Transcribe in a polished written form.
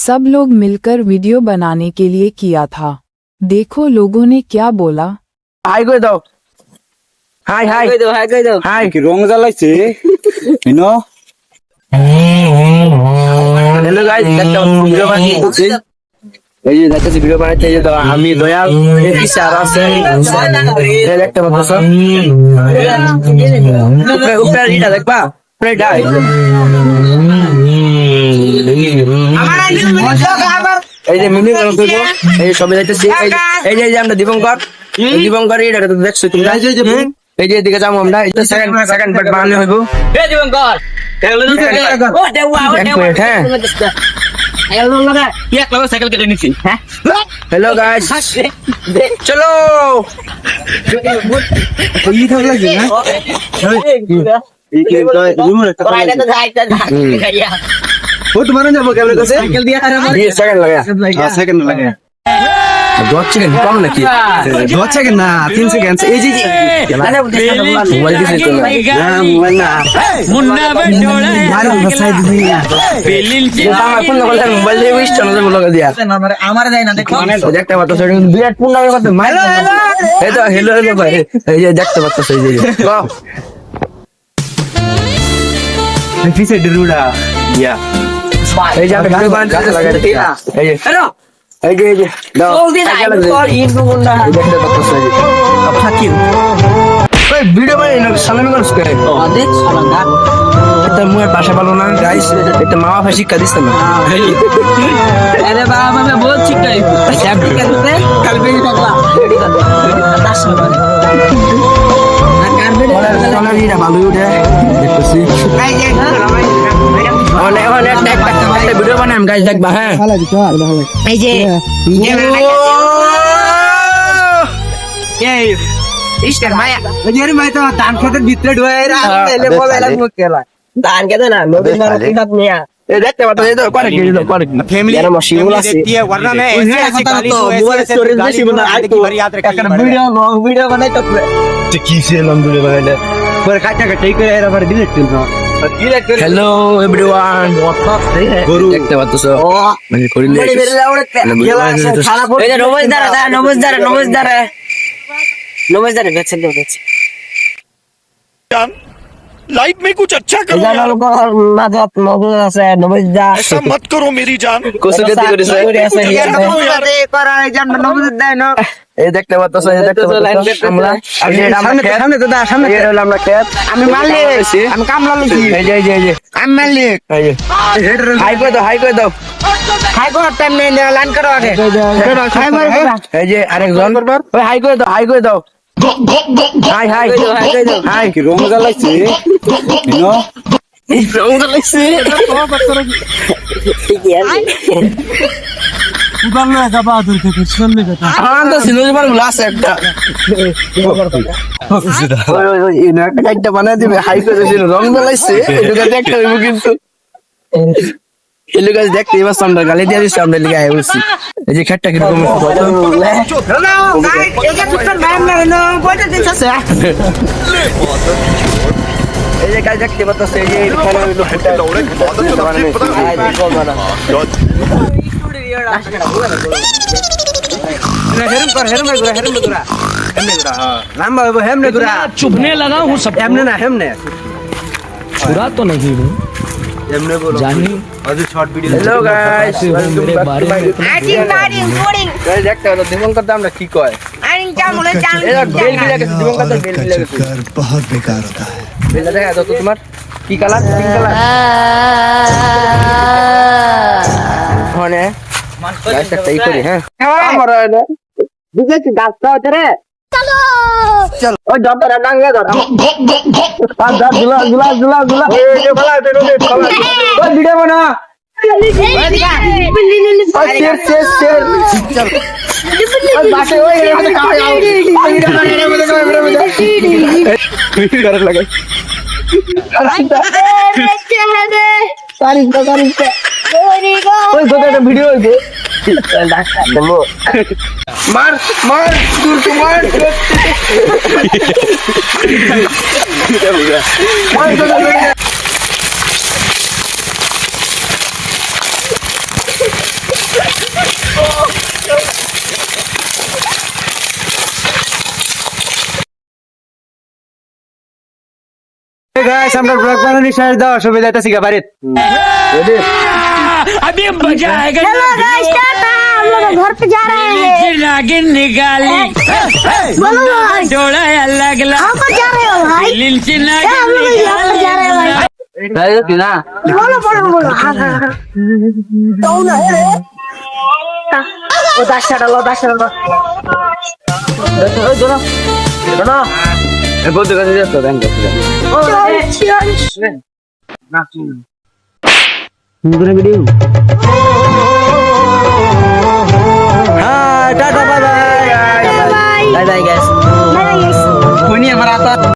सब लोग मिलकर वीडियो बनाने के लिए किया था। देखो लोगों ने क्या बोला। হাই করে দাও, হাই হাই হাই কি রং জ্বালাইছে ইনো হ্যালো গাইস, একটা ভিডিও বানাচ্ছি। এই যে দেখতেছি ভিডিও বানাচ্ছি, এই যে তো আমি দয়াল পিছে আর আছে এই দেখতে পাচ্ছ, উপরে উপরে এটা দেখবা, উপরে ডাই এই যে মিনি করব, এই সবাই যাইতেছি। এই যে আমরা দীপঙ্কর এটা তো দেখছো তোমরা। এই যে এদিকে যাবো আমরা, এটা সেকেন্ড পার্ট বানানো হইব। এই দীপঙ্কর হ্যালো গাইস, চলো তোমার যাবো কেমন সাইকেল দিয়ে সেকেন্ড লাগে 10 সেকেন্ড কম নাকি? 10 সেকেন্ড না 3 সেকেন্ড। এই যে মোবাইল দিছিস তো না? না মোবাইল না মুন্না বড়োলা মারো বসাই দিবি পেলিল আমার ফোন করে মোবাইল দিয়ে উইশ চলে যাবো লগা দিয়া। আমার দেয় না দেখো দেখতে পাচ্ছ বিরাট পূর্ণাঙ্গ করতে মাইল। এই তো হেলো ভাই, এই যে দেখতে পাচ্ছ এই যে পিছে ডিরুডা ইয়া এই যে আমি ভিডিও বানাচ্ছি, এই যে এই যে দাও দেখতে পাচ্ছ এই যে থাকি ওই ভিডিও বানাই না সালামি করছ করে এটা মুয়ের পাশে ভালো না গাইস, এটা মামা ভাই শিক্ষা দিছে না। अरे बाबा मैं बहुत चिक्का है सब ठीक है ते कल भी टकला সালামিটা ভালো উঠে দেখতেছি। অনেক একটা ভিডিও বানাই গাইস, দেখবা হ্যাঁ। এই যে ইস্টার মায়া এর মাই তো ধান খেতের ভিতরে ঢুয়াইরা এলে মোবাইল মুখ খেলা ধান কেন না নদীর মার কিতাব নিয়া এই দেখতে পাচ্ছ এই তো করে কি ফ্যামিলি এর মশিউল আছে वरना मैं ऐसे ऐसे गाली तो मोबाइल स्टोरेज বেশি বনা আইতো याद रखा ভিডিও লং ভিডিও বানাই তো কি সে লং ভিডিও বানাইলে পরে কাটা কাটাই করে এর আবার ডিলিট করব। হ্যালো এভরিওয়ান, দেখতে পাচ্ছ মানে করিলে এই যে নবজদার বেচে দেব বেচে लाइफ में कुछ अच्छा करो জানা লোক মাদত মগজ আছে নবজদা ऐसा मत करो मेरी जान। কোসে গতি করেছে করা জান নবজদা দেয় না এই দেখতে পাচ্ছ, এই দেখতে পাচ্ছ আমরা সামনে তো দা সামনে এই হলো আমরা খেত, আমি মালিক আমি কামলা লইছি এই যে আমি মালিক এই যে হাই করে দাও খাই করার টাইম নেই লাইন করো আগে খাই মার এই যে আরেকজন ওই হাই করে দাও হাই কি রং জ্বালাইছে ইনো উদারলো একা বাহাদুর থেকে শুনলে কথা তো সিনোজি বার গ্লাস একটা ওই ইনো একটা বানাই দিবে, হাই করে দিল রং জ্বালাইছে এটা দেখতে হইব কিন্তু এলো গাছ দেখতে এবার সামনে গালি দিয়ে দিচ্ছে, আমরা লিখে আয় বলছি। এই যে খেটটা কিরকম এই যে গাছ দেখতে পাচ্ছ, এই যে चुभने लगा हूँ सब हेमने ना हेमने बुरा तो नहीं हूँ এমনে বলো जानी আজ শর্ট ভিডিও হ্যালো গাইস, मेरे बारे में এই দেখতে পাচ্ছ দীপঙ্কর দা আমরা কি কয় এই বেল বিলা গেছে দীপঙ্কর দা বেল বিলা গেছে बहुत बेकार होता है। বেল দেখা দাও তো তোমার কি কালার, পিঙ্ক কালার মানে গাইস একটা ই করি হ্যাঁ আমার না বুঝেছি গাছটা হচ্ছে রে চল ওই ডবটা ডাঙ্গা ধর আর ধর দুলা এই যে বলা দে ওই ভিডিও বানা ওই শের চল ওই বাসে ওই এর মধ্যে কামে আও ভিডিও বানা এর মধ্যে করে লাগাই তারিখ ওই গোটা ভিডিও হইবে মার তুই মার গাইস আমরা ব্লগ বানানি শেষ দাও সবাই যাইতাছি গা বাড়ি हेलो गाइस टाटा हम लोग घर पे जा रहे हैं बोलो भाई कहाँ पर जा रहे हो भाई हम लोग यहाँ पर जा रहे हैं भाई बोलो बोलो बोलो हाँ हाँ हाँ तो ना वो दाशा डालो বন্ধু কাছে যাস তো দেন হ্যাঁ tata bye bye bye bye guys bye bye কোনি আমার আতা